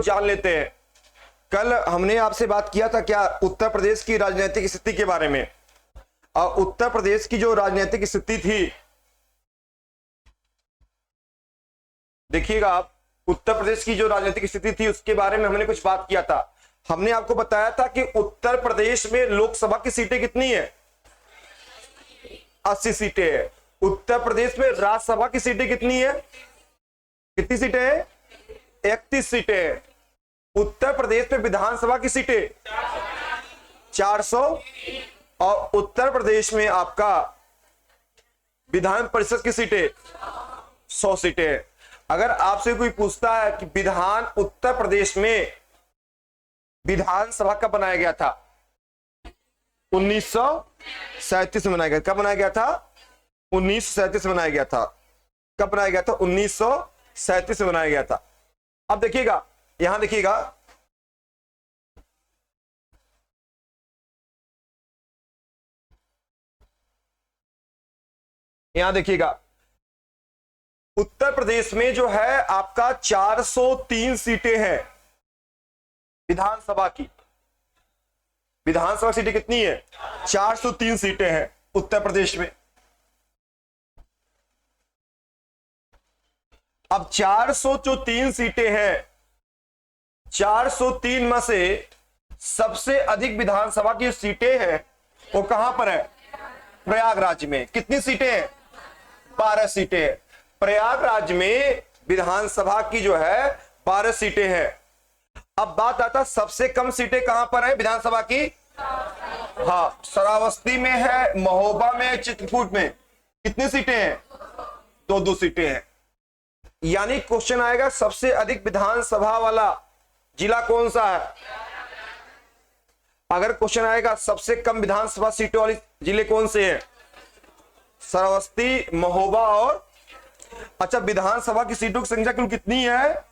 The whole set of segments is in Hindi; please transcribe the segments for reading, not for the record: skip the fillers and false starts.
जान लेते हैं। कल हमने आपसे बात किया था क्या, उत्तर प्रदेश की राजनीतिक स्थिति के बारे में। और उत्तर प्रदेश की जो राजनीतिक स्थिति थी, देखिएगा आप, उत्तर प्रदेश की जो राजनीतिक स्थिति थी उसके बारे में हमने कुछ बात किया था। हमने आपको बताया था कि उत्तर प्रदेश में लोकसभा की सीटें कितनी है, 80 सीटें है। उत्तर प्रदेश में राज्यसभा की सीटें कितनी है, कितनी सीटें हैं, 31 सीटें हैं। उत्तर प्रदेश में विधानसभा की सीटें 400, और उत्तर प्रदेश में आपका विधान परिषद की सीटें 100 सीटें हैं। अगर आपसे कोई पूछता है कि उत्तर प्रदेश में विधानसभा कब बनाया गया था, 1937 में बनाया गया। कब बनाया गया था, 1937 में बनाया गया था। कब बनाया गया था, 1937 में बनाया गया था। अब देखिएगा, यहां देखिएगा, यहां देखिएगा, उत्तर प्रदेश में जो है आपका 403 सीटें हैं विधानसभा की। विधानसभा सीटें कितनी है, 403 सीटें हैं उत्तर प्रदेश में। अब 403 सीटें हैं, 403 में से सबसे अधिक विधानसभा की सीटें हैं वो कहां पर है, प्रयागराज में। कितनी सीटें हैं, 12 सीटें हैं। प्रयागराज में विधानसभा की जो है 12 सीटें हैं। अब बात आता सबसे कम सीटें कहां पर है विधानसभा की, हाँ, श्रावस्ती में है, महोबा में, चित्रकूट में। कितनी सीटें हैं, 2 सीटें हैं। यानी क्वेश्चन आएगा सबसे अधिक विधानसभा वाला जिला कौन सा है। अगर क्वेश्चन आएगा सबसे कम विधानसभा सीटों वाले जिले कौन से हैं, श्रावस्ती, महोबा और, अच्छा, विधानसभा की सीटों की संख्या कुल कितनी है,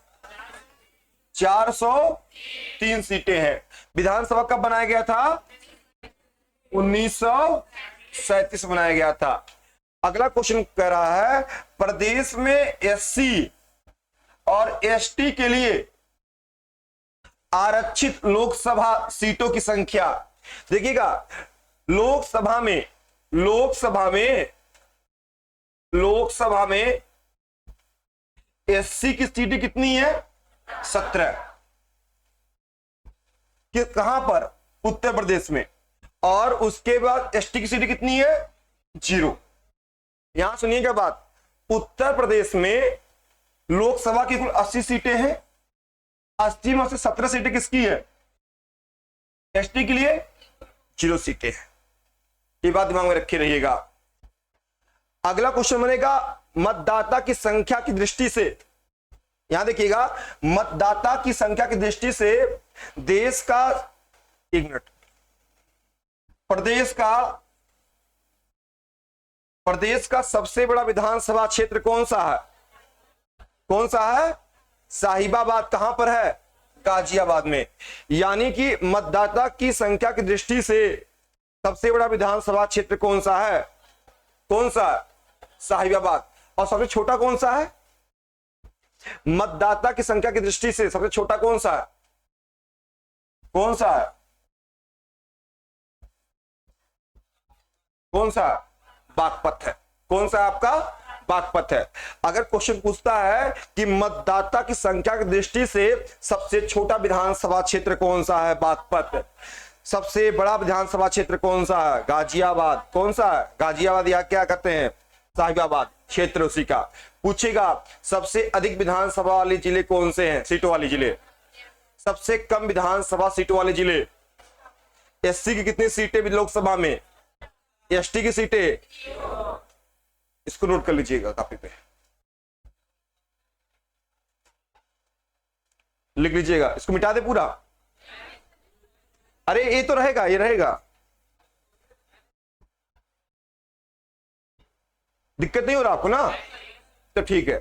403 सीटें हैं। विधानसभा कब बनाया गया था, 1937 बनाया गया था। अगला क्वेश्चन कह रहा है प्रदेश में एससी और एसटी के लिए आरक्षित लोकसभा सीटों की संख्या। देखिएगा, लोकसभा में एससी की सीटें कितनी है, 17। कहां पर, उत्तर प्रदेश में। और उसके बाद एसटी की सीटें कितनी है, 0। यहां सुनिएगा बात, उत्तर प्रदेश में लोकसभा की कुल 80 सीटें हैं, 80 में से 17 सीटें किसकी है, एसटी के लिए 0 सीटें हैं। ये बात दिमाग में रखे रहिएगा। अगला क्वेश्चन बनेगा मतदाता की संख्या की दृष्टि से। यहां देखिएगा, मतदाता की संख्या की दृष्टि से देश का, एक मिनट, प्रदेश का सबसे बड़ा विधानसभा क्षेत्र कौन सा है, साहिबाबाद। कहां पर है, गाजियाबाद में। यानी कि मतदाता की संख्या की दृष्टि से सबसे बड़ा विधानसभा क्षेत्र कौन सा है, साहिबाबाद। और सबसे छोटा कौन सा है, मतदाता की संख्या की दृष्टि से सबसे छोटा कौन सा है, बागपत है। कौन सा आपका, बागपत है। अगर क्वेश्चन पूछता है कि मतदाता की संख्या की दृष्टि से सबसे छोटा विधानसभा क्षेत्र कौन सा है, बागपत। सबसे बड़ा विधानसभा क्षेत्र कौन सा है, गाजियाबाद। कौन सा है, गाजियाबाद, या क्या कहते हैं, साहिबाबाद क्षेत्र उसी का। पूछेगा सबसे अधिक विधानसभा वाले जिले कौन से हैं, सीटों वाले जिले। सबसे कम विधानसभा सीटों वाले जिले, एससी की कितनी सीटें लोकसभा में, एसटी की सीटें, इसको नोट कर लीजिएगा, कॉपी पे लिख लीजिएगा। इसको मिटा दे पूरा, अरे ये तो रहेगा, ये रहेगा, दिक्कत नहीं हो रहा आपको ना, तो ठीक है,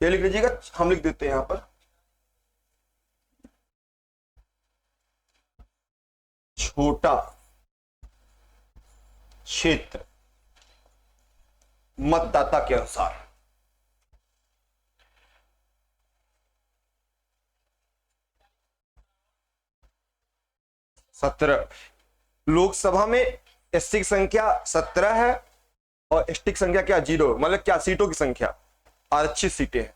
ये लिख लीजिएगा, हम लिख देते हैं यहां पर। छोटा क्षेत्र मतदाता के अनुसार। 17। लोकसभा में एससी की संख्या 17 है और एसटी की संख्या क्या 0, मतलब क्या सीटों की संख्या, आरक्षित सीटें हैं।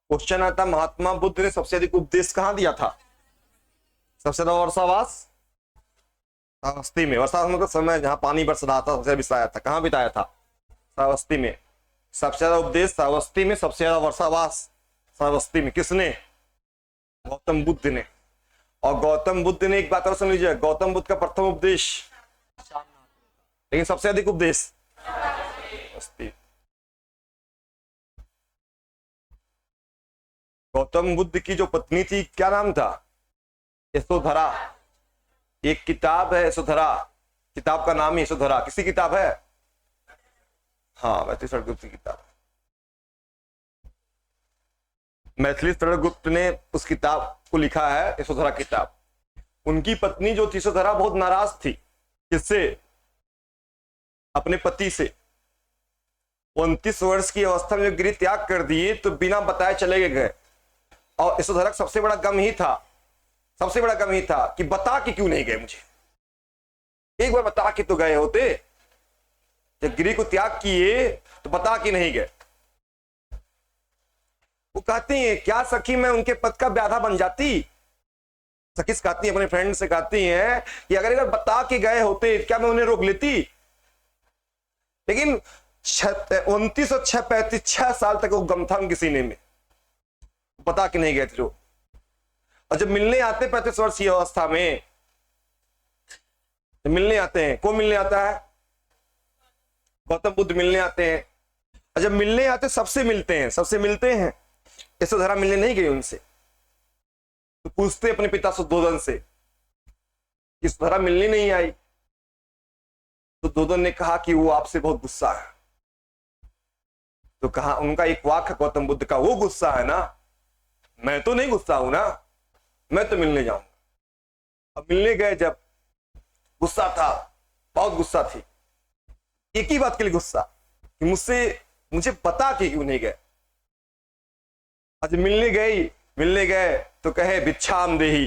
क्वेश्चन आता, महात्मा बुद्ध ने सबसे अधिक उपदेश कहां दिया था? सबसे ज्यादा वर्षावास श्रावस्ती में। वर्षा मतलब समय जहां पानी बरस रहा था, सबसे बिताया था, कहां बिताया था? श्रावस्ती में। सबसे ज्यादा उपदेश श्रावस्ती में, सबसे ज्यादा वर्षावास श्रावस्ती में। किसने? गौतम बुद्ध ने। और गौतम बुद्ध ने, एक बात और सुन लीजिए, गौतम बुद्ध का प्रथम उपदेश, लेकिन सबसे अधिक उपदेश श्रावस्ती। गौतम बुद्ध की जो पत्नी थी, क्या नाम था? यशोधरा। एक किताब है यशोधरा, किताब का नाम ही यशोधरा। किसी किताब है? हाँ, मैथिली शरण गुप्त की किताब। मैथिली शरण गुप्त ने उस किताब को लिखा है, यशोधरा किताब। उनकी पत्नी जो थी यशोधरा, बहुत नाराज थी। किससे? अपने पति से। 29 वर्ष की अवस्था में गृह त्याग कर दिए तो बिना बताए चले गए। और यशोधरा का सबसे बड़ा गम ही था, सबसे बड़ा गम ही था कि बता के क्यों नहीं गए मुझे। एक बार बता के तो गए होते, जब गृह को त्याग किए तो बता के नहीं गए। वो कहती हैं, क्या सखी मैं उनके पद का ब्याधा बन जाती? सखी कहती है, अपने फ्रेंड से कहती हैं कि अगर बता के गए होते क्या मैं उन्हें रोक लेती? लेकिन 29 और 6 35 6 साल तक वो गम था उनके सीने में, बता के नहीं गए थे जो। और जब मिलने आते 35 वर्ष की अवस्था में, जब मिलने आते हैं, कौन मिलने आता है? गौतम बुद्ध मिलने आते हैं। और जब मिलने आते, सबसे मिलते हैं, सबसे मिलते हैं। यशोधरा मिलने नहीं गई उनसे, तो पूछते अपने पिता सुद्धोधन से, यशोधरा मिलने नहीं आई। तो सुद्धोधन ने कहा कि वो आपसे बहुत गुस्सा है। तो कहा, उनका एक वाक्य गौतम बुद्ध का, वो गुस्सा है ना, मैं तो नहीं गुस्सा हूं ना, मैं तो मिलने जाऊंगा। अब मिलने गए, जब गुस्सा था, बहुत गुस्सा थी। एक ही बात के लिए गुस्सा कि मुझे बता के क्यों नहीं गए। आज मिलने गए तो कहे भिक्षाम देही,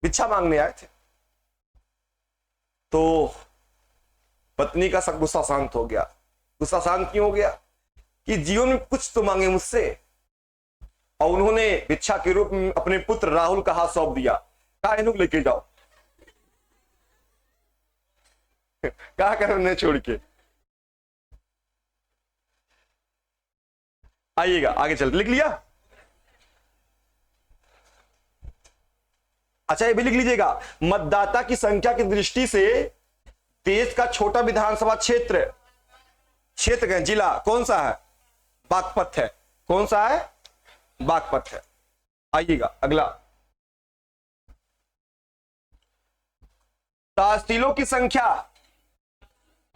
भिक्षा मांगने आए थे। तो पत्नी का सब गुस्सा शांत हो गया। गुस्सा शांत क्यों हो गया? कि जीवन में कुछ तो मांगे मुझसे। और उन्होंने भिक्षा के रूप में अपने पुत्र राहुल का हाथ सौंप दिया, कहा इन्हें लेके जाओ। कहा कर उन्हें छोड़ के आइएगा, आगे चल। लिख लिया? अच्छा, ये भी लिख लीजिएगा, मतदाता की संख्या की दृष्टि से देश का छोटा विधानसभा क्षेत्र का जिला कौन सा है? बागपत है। कौन सा है? बागपत है। आइएगा अगला, तहसीलों की संख्या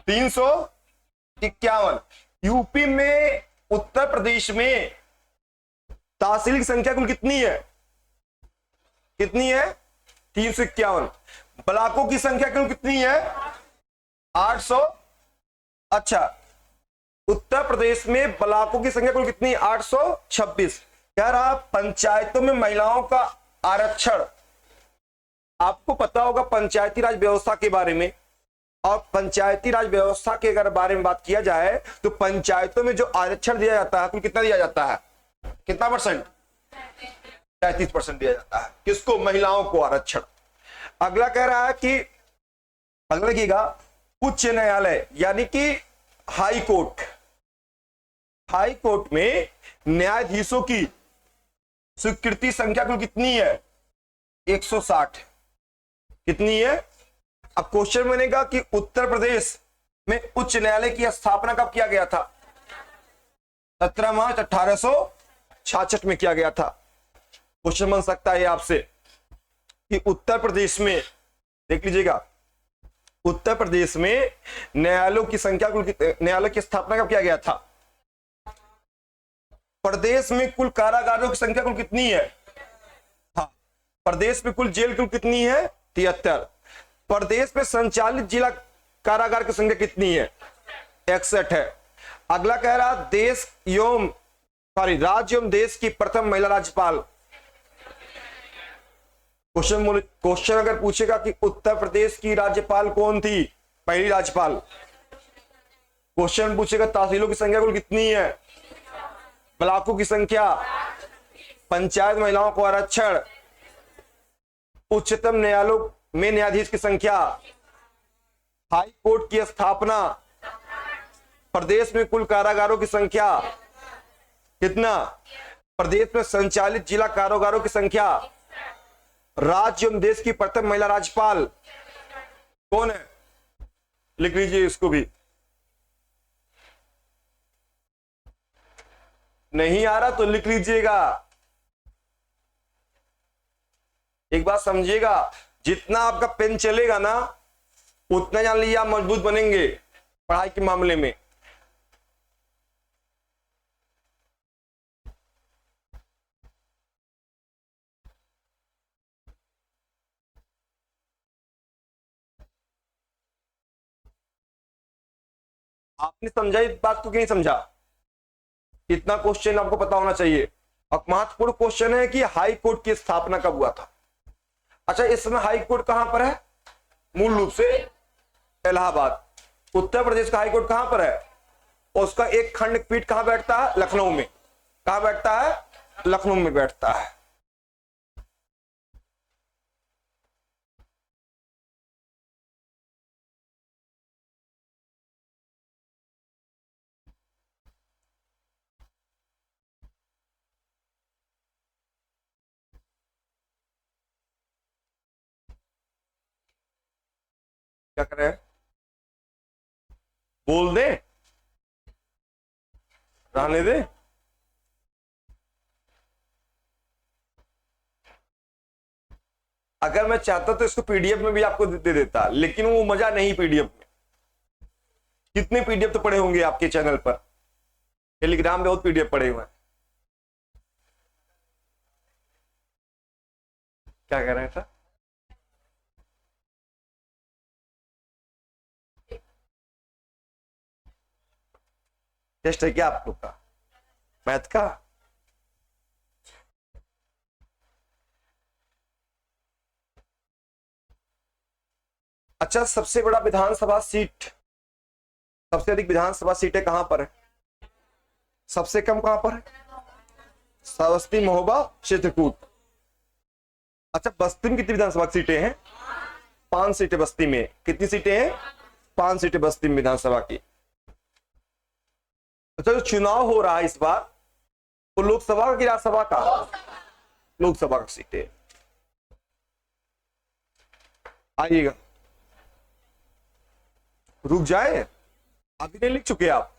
351। यूपी में, उत्तर प्रदेश में तहसील की संख्या कुल कितनी है? कितनी है? 351। ब्लॉकों की संख्या कुल कितनी है? 800। अच्छा, उत्तर प्रदेश में ब्लॉकों की संख्या कुल कितनी? 826। कह रहा पंचायतों में महिलाओं का आरक्षण। आपको पता होगा पंचायती राज व्यवस्था के बारे में, और पंचायती राज व्यवस्था के अगर बारे में बात किया जाए तो पंचायतों में जो आरक्षण दिया जाता है, कुल कितना दिया जाता है? कितना परसेंट? 33% दिया जाता है। किसको? महिलाओं को आरक्षण। अगला कह रहा है कि, अगला देखिएगा, उच्च न्यायालय यानी कि हाई कोर्ट। हाई कोर्ट में न्यायाधीशों की स्वीकृति संख्या कुल कितनी है? 160। कितनी है? अब क्वेश्चन बनेगा कि उत्तर प्रदेश में उच्च न्यायालय की स्थापना कब किया गया था? 17 मार्च 1866 में किया गया था। क्वेश्चन बन सकता है आपसे कि उत्तर प्रदेश में, देख लीजिएगा, उत्तर प्रदेश में न्यायालयों की संख्या, न्यायालय की स्थापना कब किया गया था? प्रदेश में कुल कारागारों की संख्या कुल कितनी है? हाँ, प्रदेश में कुल जेल कुल कितनी है? 73। प्रदेश में संचालित जिला कारागार की संख्या कितनी है? 61 है। अगला कह रहा देश एवं राज्य एवं देश की प्रथम महिला राज्यपाल। क्वेश्चन अगर पूछेगा कि उत्तर प्रदेश की राज्यपाल कौन थी, पहली राज्यपाल। क्वेश्चन पूछेगा तहसीलों की संख्या कुल कितनी है, ब्लॉकों की संख्या, पंचायत महिलाओं को आरक्षण, उच्चतम न्यायालयों में न्यायाधीश की संख्या, हाई कोर्ट की स्थापना, प्रदेश में कुल कारागारों की संख्या कितना, प्रदेश में संचालित जिला कारागारों की संख्या, राज्य एवं देश की प्रथम महिला राज्यपाल कौन है? लिख लीजिए इसको भी। नहीं आ रहा तो लिख लीजिएगा। एक बात समझिएगा, जितना आपका पेन चलेगा ना उतना जान लीजिए आप मजबूत बनेंगे पढ़ाई के मामले में। आपने समझा इस बात को कि नहीं समझा? इतना क्वेश्चन आपको पता होना चाहिए। अब महत्वपूर्ण क्वेश्चन है कि हाई कोर्ट की स्थापना कब हुआ था। अच्छा, इस समय हाई कोर्ट कहां पर है? मूल रूप से इलाहाबाद। उत्तर प्रदेश का हाई कोर्ट कहां पर है? और उसका एक खंडपीठ कहां बैठता है? लखनऊ में। कहां बैठता है? लखनऊ में बैठता है। क्या कर रहे हैं? बोल दे, रहने दे। अगर मैं चाहता तो इसको पीडीएफ में भी आपको दे देता, लेकिन वो मजा नहीं पीडीएफ में। कितने पीडीएफ तो पड़े होंगे आपके चैनल पर, टेलीग्राम में बहुत पीडीएफ पड़े हुए हैं। क्या कह रहे हैं? टेस्ट है क्या आप लोग का मैथ का? अच्छा, सबसे बड़ा विधानसभा सीट, सबसे अधिक विधानसभा सीटें कहां पर है? सबसे कम कहां पर है? बस्ती, महोबा, चित्रकूट। अच्छा, बस्ती में कितनी विधानसभा सीटें हैं? 5 सीटें बस्ती में। कितनी सीटें हैं? 5 सीटें बस्ती में विधानसभा की। अच्छा, जो चुनाव हो रहा है इस बार, तो लोकसभा का कि राज्यसभा का? लोकसभा का सीटें। आइएगा, रुक जाए, अभी नहीं लिख चुके आप?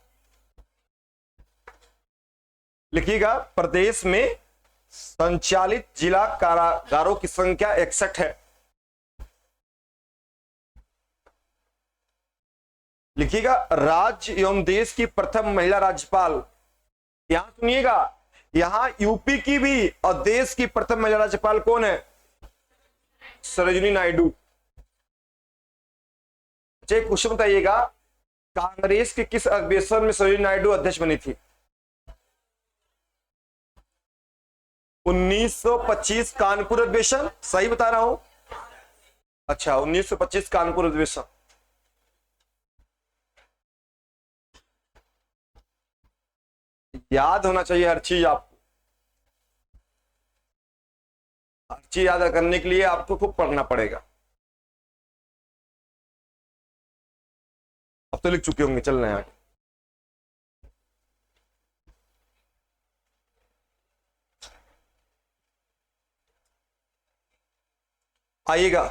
लिखिएगा, प्रदेश में संचालित जिला कारागारों की संख्या 61 है। लिखिएगा, राज्य एवं देश की प्रथम महिला राज्यपाल। यहां सुनिएगा, यहां यूपी की भी और देश की प्रथम महिला राज्यपाल कौन है? सरोजिनी नायडू। अच्छा, क्वेश्चन बताइएगा, कांग्रेस के किस अधिवेशन में सरोजिनी नायडू अध्यक्ष बनी थी? 1925 कानपुर अधिवेशन। सही बता रहा हूं? अच्छा, 1925 कानपुर अधिवेशन। याद होना चाहिए हर चीज आपको। हर चीज याद करने के लिए आपको खूब पढ़ना पड़ेगा। अब तो लिख चुके होंगे, चल रहे हैं आगे। आइएगा,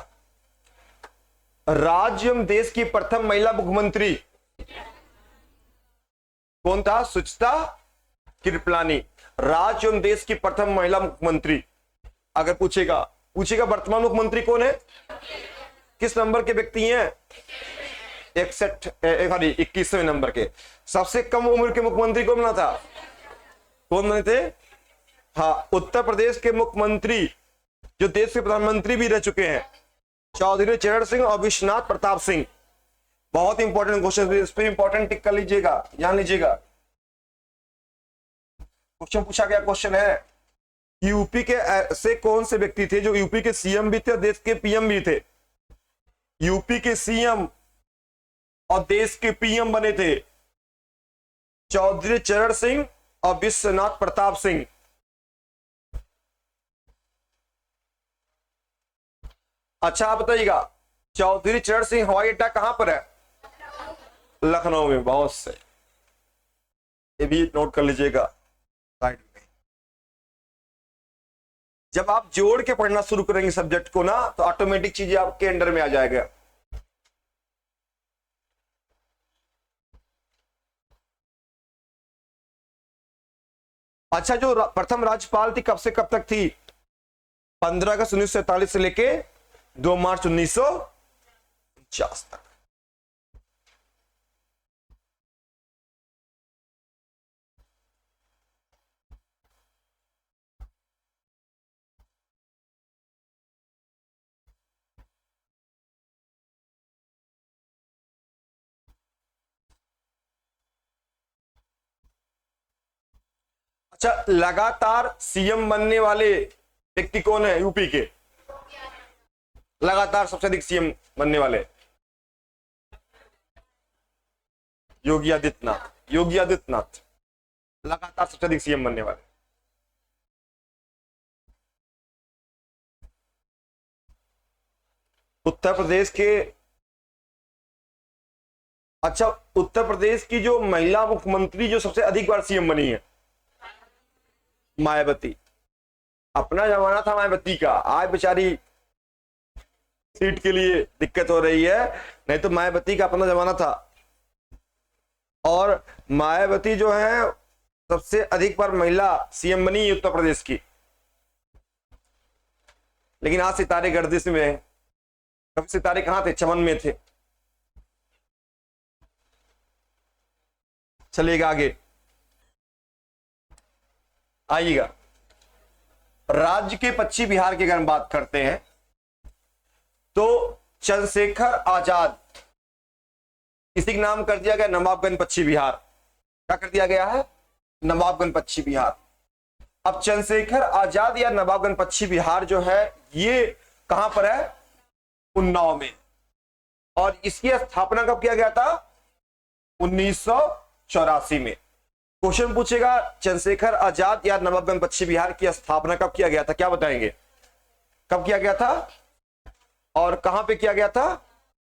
राज्य एवं देश की प्रथम महिला मुख्यमंत्री कौन था? सुचित्रा कृपलानी। राज्य एवं देश की प्रथम महिला मुख्यमंत्री। अगर पूछेगा वर्तमान मुख्यमंत्री कौन है? किस नंबर के व्यक्ति हैं? 21वें नंबर के। सबसे कम उम्र के मुख्यमंत्री कौन बना था? कौन बने थे? हाँ, उत्तर प्रदेश के मुख्यमंत्री जो देश के प्रधानमंत्री भी रह चुके हैं, चौधरी चरण सिंह और विश्वनाथ प्रताप सिंह। बहुत इंपॉर्टेंट क्वेश्चन, इस पे इंपॉर्टेंट टिक कर लीजिएगा, जान लीजिएगा। क्वेश्चन पूछा गया क्वेश्चन है, यूपी के ऐसे कौन से व्यक्ति थे जो यूपी के सीएम भी थे और देश के पीएम भी थे? यूपी के सीएम और देश के पीएम बने थे चौधरी चरण सिंह और विश्वनाथ प्रताप सिंह। अच्छा आप बताइएगा, चौधरी चरण सिंह हवाई अड्डा कहां पर है? लखनऊ में। बहुत से, ये भी नोट कर लीजिएगा साइड में। जब आप जोड़ के पढ़ना शुरू करेंगे सब्जेक्ट को ना, तो ऑटोमेटिक चीजें आपके अंडर में आ जाएगा। अच्छा, जो प्रथम राज्यपाल थी कब से कब तक थी? 15 अगस्त 1947 से लेके 2 मार्च 1949 तक। अच्छा, लगातार सीएम बनने वाले व्यक्ति कौन है यूपी के? लगातार सबसे अधिक सीएम बनने वाले योगी आदित्यनाथ। योगी आदित्यनाथ लगातार सबसे अधिक सीएम बनने वाले। उत्तर प्रदेश के, अच्छा उत्तर प्रदेश की जो महिला मुख्यमंत्री जो सबसे अधिक बार सीएम बनी है, मायावती। अपना जमाना था मायावती का, आज बेचारी सीट के लिए दिक्कत हो रही है, नहीं तो मायावती का अपना जमाना था। और मायावती जो है सबसे अधिक बार महिला सीएम बनी है उत्तर प्रदेश की। लेकिन आज सितारे गर्दिश में हैं। कभी सितारे कहां थे? चमन में थे। चलिएगा आगे, आइएगा। राज्य के पश्चिमी बिहार की अगर हम बात करते हैं तो चंद्रशेखर आजाद, इसी का नाम कर दिया गया नवाबगंज पश्चिमी बिहार। क्या कर दिया गया है? नवाबगंज पश्चिमी बिहार। अब चंद्रशेखर आजाद या नवाबगंज पश्चिमी बिहार जो है ये कहां पर है? उन्नाव में। और इसकी स्थापना कब किया गया था? 1984 में। क्वेश्चन पूछेगा चंद्रशेखर आजाद या नवाबगंज पश्चिमी बिहार की स्थापना कब किया गया था? क्या बताएंगे? कब किया गया था और कहां पे किया गया था?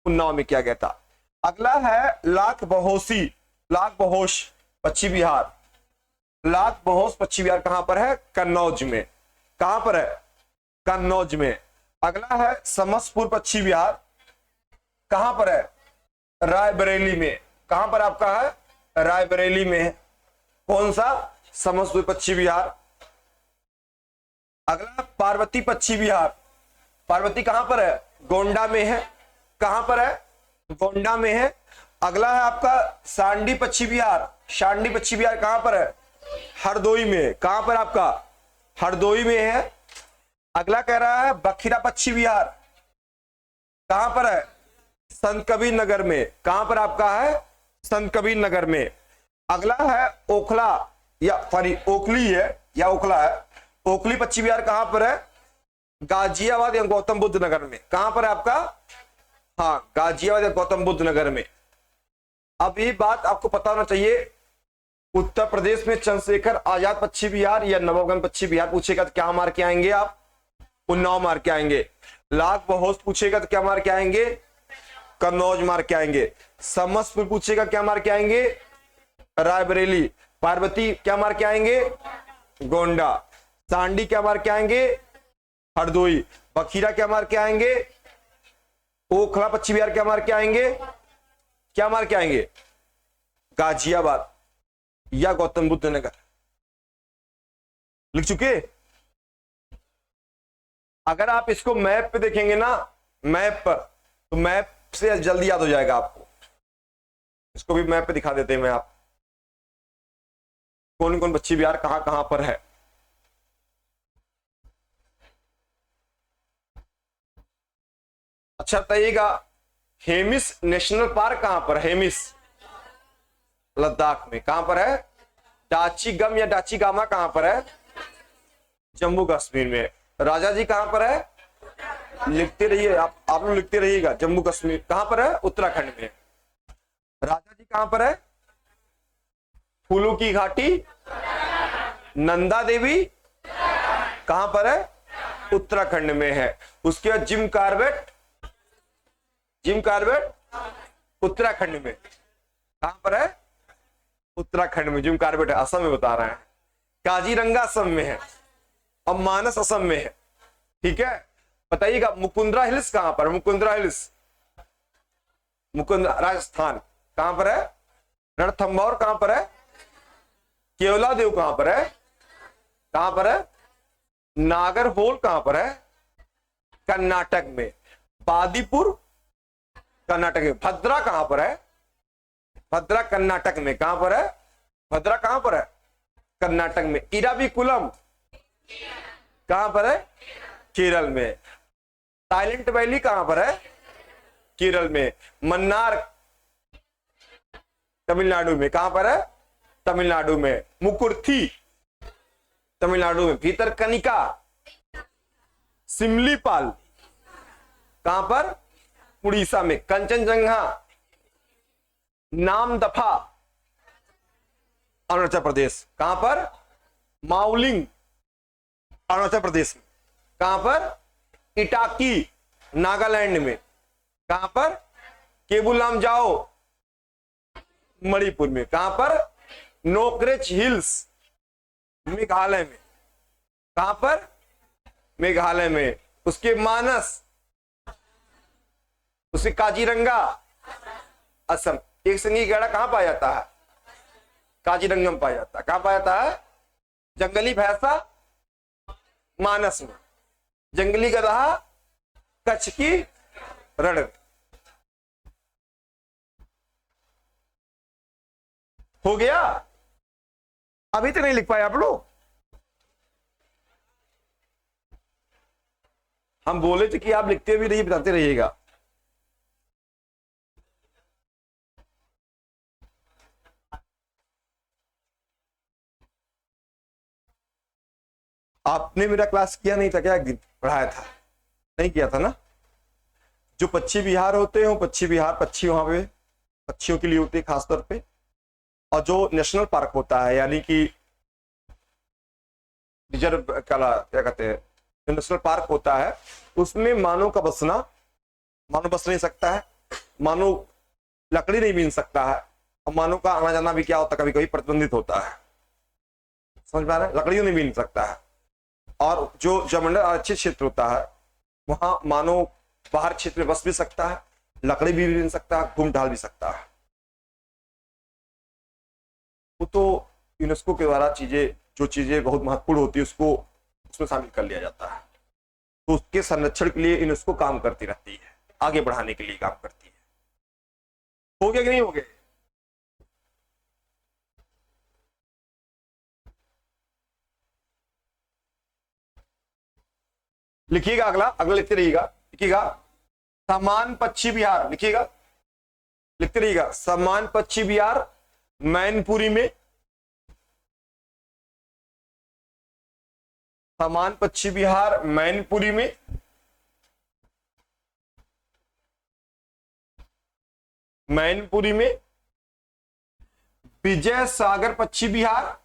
उन्नाव में किया गया था। अगला है लाख बहोशी, लाख बहोश पश्चिमी बिहार। लाख बहोश पश्चिमी बिहार कहां पर है? कन्नौज में। कहां पर है? कन्नौज में। अगला है समस्तपुर पश्चिमी बिहार। कहां पर है? रायबरेली में। कहां पर आपका है? रायबरेली में है। कौन सा? समस्तपुर पश्चिमी बिहार। अगला पार्वती पश्चिमी बिहार। पार्वती कहां पर है? गोंडा में है। कहां पर है? गोंडा में है। अगला है आपका सांडी पश्चिमी बिहार। सांडी पश्चिमी बिहार कहां पर है? हरदोई में। कहां पर आपका? हरदोई में है। अगला कह रहा है बखिरा पश्चिमी बिहार। कहां पर है? संत कबीर नगर में। कहां पर आपका है? संत कबीर नगर में। अगला है ओखला या सॉरी ओखली है या ओखला है। ओखली पश्चिमी बिहार कहां पर है? गाजियाबाद या गौतम बुद्ध नगर में। कहां पर है आपका? हाँ, गाजियाबाद या गौतम बुद्ध नगर में। अब ये बात आपको पता होना चाहिए, उत्तर प्रदेश में चंद्रशेखर आजाद पश्चिमी बिहार या नवाबगंज पश्चिमी बिहार पूछेगा तो क्या मार के आएंगे आप? उन्नाव मार के आएंगे। लाख बहोश पूछेगा तो क्या मार के आएंगे? कन्नौज मार के आएंगे। समस्तपुर पूछेगा क्या मार के आएंगे? रायबरेली। पार्वती क्या मार के आएंगे? गोंडा। सांडी क्या मार के आएंगे? हरदोई। बखीरा क्या मार के आएंगे? ओखला पश्चिमी बिहार क्या मार के आएंगे? क्या मार के आएंगे? गाजियाबाद या गौतम बुद्ध नगर। लिख चुके? अगर आप इसको मैप पे देखेंगे ना, मैप पर, तो मैप से जल्दी याद हो जाएगा आपको। इसको भी मैप पे दिखा देते हैं मैं आप, कौन कौन पश्चिमी बिहार कहां कहां पर है। अच्छा बताइएगा, हेमिस नेशनल पार्क कहां पर? हेमिस लद्दाख में। कहां पर है? डाची गम या डाची गामा कहां पर है? जम्मू कश्मीर में। राजा जी कहां पर है? लिखते रहिए आप लोग लिखते रहिएगा। जम्मू कश्मीर कहां पर है? उत्तराखंड में। राजा जी कहां पर है? फूलों की घाटी। नंदा देवी कहां पर है? उत्तराखंड में है। उसके बाद Jim Corbett, Jim Corbett Uttarakhand में। कहां पर है? उत्तराखंड में जिम कार्बेट है। असम में बता रहे हैं। काजीरंगा असम में है और मानस असम में है। ठीक है, बताइएगा मुकुंदरा हिल्स कहां पर? मुकुंदरा हिल्स, मुकुंदरा राजस्थान। कहां पर है? रणथंभौर कहां पर है? केवला देव कहां पर है? कहां पर है? नागरहोल कहां पर है? कर्नाटक में। बादीपुर कर्नाटक में। भद्रा कहां पर है? भद्रा कर्नाटक में। कहां पर है? भद्रा कहां पर है? कर्नाटक में। इराविकुलम कहां पर है? केरल में। साइलेंट वैली कहां पर है? केरल में। मन्नार तमिलनाडु में। कहां पर है? तमिलनाडु में। मुकुर्थी तमिलनाडु में। भीतरकनिका सिमलीपाल कहां पर? उड़ीसा में। कंचनजंगा नामदफा अरुणाचल प्रदेश। कहां पर? माउलिंग अरुणाचल प्रदेश में। कहां पर? इटाकी नागालैंड में। कहां पर? केबुल लामजाओ मणिपुर में। कहां पर? नोकरेच हिल्स मेघालय में। कहां पर? मेघालय में। उसके मानस, उसके काजीरंगा असम। एक संगी गैड़ा कहां पाया जाता है? काजीरंगा में पाया जाता है। कहां पाया जाता है? जंगली भैंसा मानस में। जंगली गदहा कच्छ की रण में। हो गया? अभी तो नहीं लिख पाए आप लोग? हम बोले थे कि आप लिखते भी रहिए, बताते रहिएगा। आपने मेरा क्लास किया नहीं था क्या? एक दिन पढ़ाया था, नहीं किया था ना? जो पक्षी विहार होते हैं, पक्षी विहार, पक्षी वहां पे पक्षियों के लिए होते हैं खासतौर पे। और जो नेशनल पार्क होता है, यानी कि रिजर्व क्या कहते हैं, जो नेशनल पार्क होता है, उसमें मानव का बसना, मानव बस नहीं सकता है, मानव लकड़ी नहीं बीन सकता है, और मानव का आना जाना भी क्या होता है, कभी कभी प्रतिबंधित होता है। समझ पा रहे हैं? लकड़ियों नहीं बीन सकता है। और जो जलमंडल आरक्षित क्षेत्र होता है, वहां मानव बाहर क्षेत्र में बस भी सकता है, लकड़ी भी बीन सकता है, घूम ढाल भी सकता है। वो तो यूनेस्को के द्वारा चीजें, जो चीजें बहुत महत्वपूर्ण होती है, उसको उसमें शामिल कर लिया जाता है। तो उसके संरक्षण के लिए यूनेस्को काम करती रहती है, आगे बढ़ाने के लिए काम करती है। हो गया कि नहीं हो गया? लिखिएगा, अगला अगला लिखते रहिएगा। लिखिएगा समान पक्षी विहार। लिखिएगा, लिखते रहिएगा। समान पक्षी विहार मैनपुरी में। समान पक्षी विहार मैनपुरी में। मैनपुरी में। विजय सागर पक्षी विहार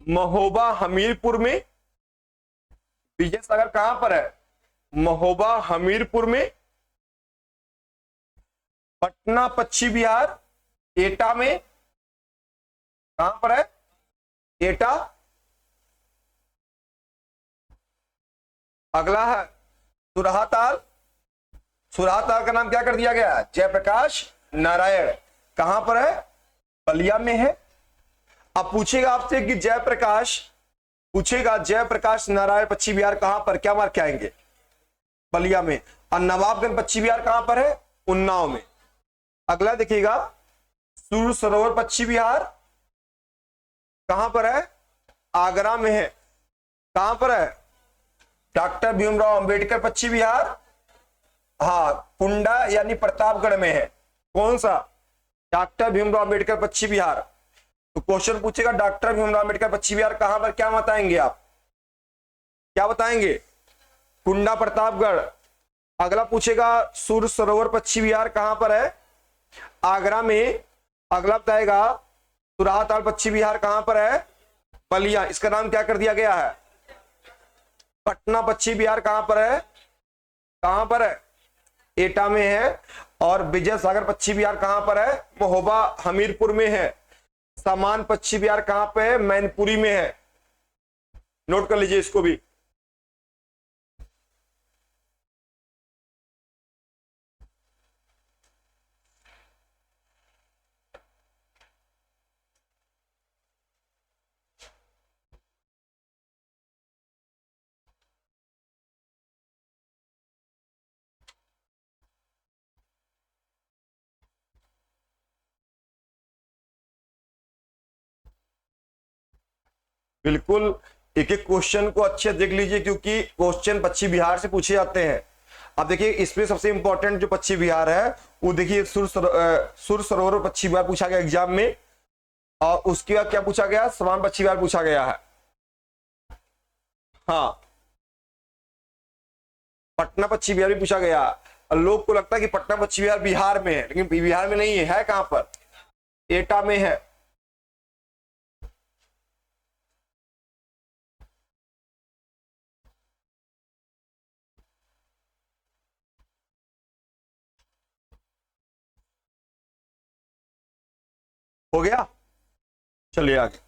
महोबा हमीरपुर में। विजय सागर कहां पर है? महोबा हमीरपुर में। पटना पक्षी विहार एटा में। कहां पर है? एटा। अगला है सुरहाताल। सुरहाताल का नाम क्या कर दिया गया? जयप्रकाश नारायण। कहां पर है? बलिया में है। अब पूछेगा आपसे कि जयप्रकाश, पूछेगा जयप्रकाश नारायण पक्षी विहार कहां पर, क्या मार्क आएंगे? बलिया में। और नवाबगंज पक्षी विहार कहां पर है? उन्नाव में। अगला देखिएगा सूर्य सरोवर पक्षी विहार कहां पर है? आगरा में है। कहां पर है? डॉक्टर भीमराव अंबेडकर पक्षी विहार हाँ, कुंडा यानी प्रतापगढ़ में है। कौन सा? डॉक्टर भीमराव अंबेडकर पश्चिम बिहार। तो क्वेश्चन पूछेगा डॉक्टर भीमराव अंबेडकर पश्चिम बिहार कहां पर, क्या बताएंगे आप? क्या बताएंगे? कुंडा प्रतापगढ़। अगला पूछेगा सूर्य सरोवर पश्चिम बिहार कहां पर है? आगरा में। अगला बताएगा सुराहताल पश्चिम बिहार कहां पर है? बलिया। इसका नाम क्या कर दिया गया है? पटना पश्चिम बिहार कहां पर है? कहां पर है? एटा में है। और विजय सागर पश्चिम बिहार कहां पर है? महोबा हमीरपुर में है। सामान पश्चिम बिहार कहां पे है? मैनपुरी में है। नोट कर लीजिए इसको भी। बिल्कुल, एक एक क्वेश्चन को अच्छे देख लीजिए क्योंकि क्वेश्चन पश्चिम बिहार से पूछे जाते हैं। अब देखिए इसमें सबसे इंपॉर्टेंट जो पश्चिम बिहार है वो देखिए सुर सरोवर पश्चिम बिहार पूछा गया एग्जाम में। और उसके बाद क्या पूछा गया? समान पश्चिम बिहार पूछा गया है। हाँ, पटना पश्चिम बिहार भी पूछा गया। और लोग को लगता है कि पटना पश्चिम बिहार बिहार में है, लेकिन बिहार में नहीं है। है कहां पर? एटा में है। हो गया, चलिए आगे।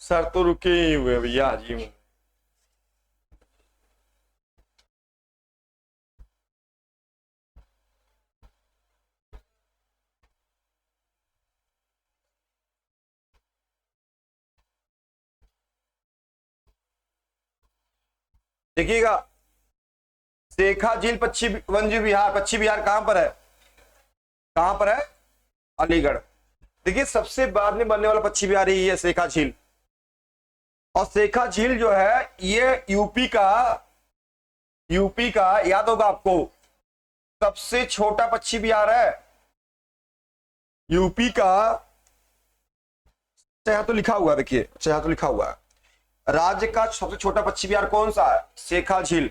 सर तो रुके ही हुए भैया जी। देखिएगा शेखा झील पश्चिम वन्य विहार पश्चिम बिहार कहां पर है? कहां पर है? अलीगढ़। देखिए सबसे बाद में बनने वाला पश्चिम बिहार ही है शेखा झील। और शेखा झील जो है ये यूपी का याद होगा आपको सबसे छोटा पश्चिम बिहार है। यूपी का। यहां तो लिखा हुआ है, देखिए यहां तो लिखा हुआ है राज्य का सबसे छोटा पश्चिम बिहार कौन सा है? शेखा झील।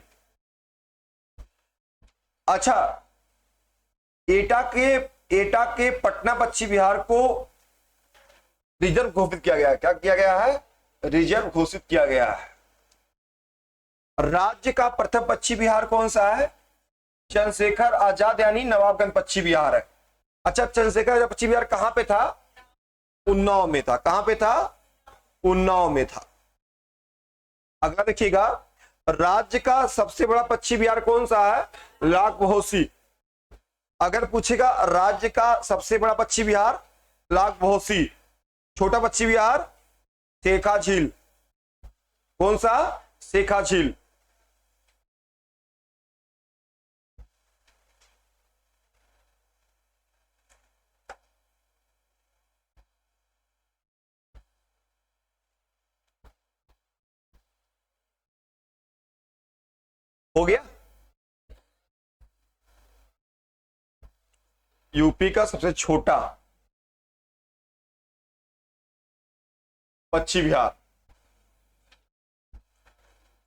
अच्छा, एटा के पटना पश्चिम बिहार को रिजर्व घोषित किया गया है। क्या किया गया है? रिजर्व घोषित किया गया है। राज्य का प्रथम पश्चिम बिहार कौन सा है? चंद्रशेखर आजाद यानी नवाबगंज पश्चिम बिहार है। अच्छा, चंद्रशेखर पश्चिम बिहार कहां पे था? उन्नाव में था। कहां पे था? उन्नाव में था। अगला देखिएगा राज्य का सबसे बड़ा पश्चिम बिहार कौन सा है? लाख-बहोसी। अगर पूछेगा राज्य का सबसे बड़ा पश्चिम बिहार लाख-बहोसी। छोटा पश्चिम बिहार शेखा झील। कौन सा? शेखा झील। हो गया। यूपी का सबसे छोटा पश्चिम बिहार।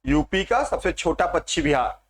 यूपी का सबसे छोटा पश्चिम बिहार